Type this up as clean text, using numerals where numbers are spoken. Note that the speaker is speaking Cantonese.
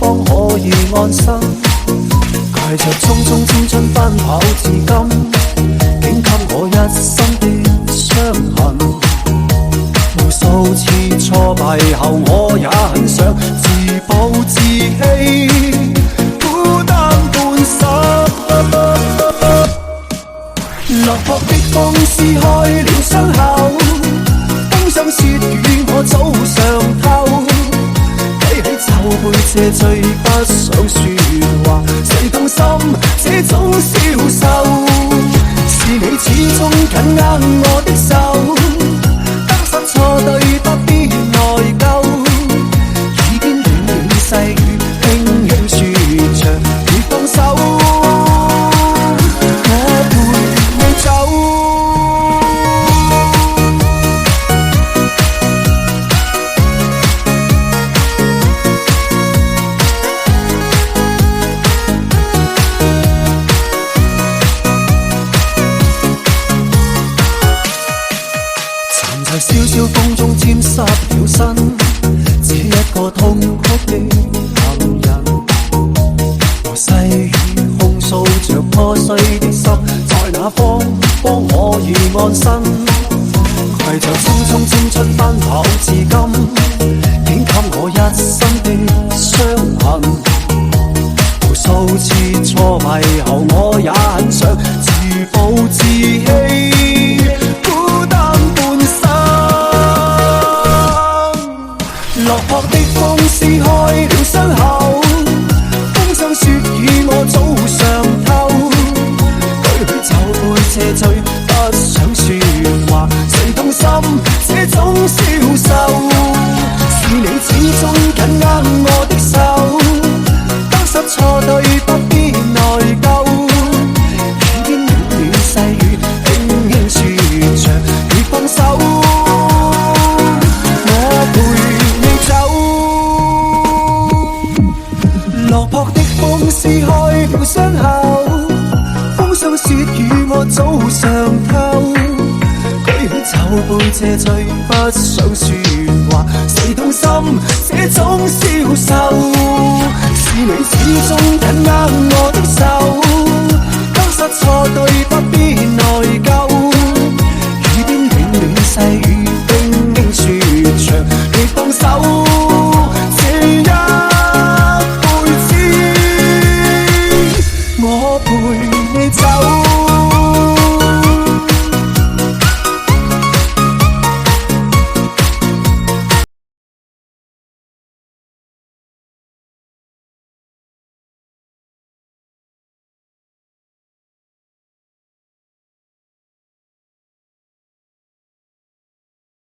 方可以安生。攜着匆匆青春奔跑至今，竟給我一身的傷痕。無數次挫敗後，我也很想自暴自棄，孤單半生。落魄的風撕開了傷口，風霜雪雨我早上透。記起酒杯借醉，不想說話，誰痛心這種消瘦？是你始終緊握我的手，得失錯對不必內疚，已經軟軟細語輕輕說着別放手，我陪你走。在蕭蕭風中沾濕了身，這一個痛哭的行人，和細雨控訴着破碎的心，在那方可以安生？攜着匆匆青春奔跑至今，竟給我一身的傷痕。無數次挫敗後，我也很想自暴自棄，孤單半生。落魄的風撕開了傷口，風霜雪雨我早上透。舉起酒杯借醉，不想說話，誰痛心這種消瘦？是你始終緊握我的手，得失錯對不必內疚，耳邊暖暖細語輕輕說着別放手，我陪落魄的風撕開了傷口，風霜雪雨我早上透。舉起酒杯借醉，不想說話，誰痛心這種消瘦？是你始終緊握我的手，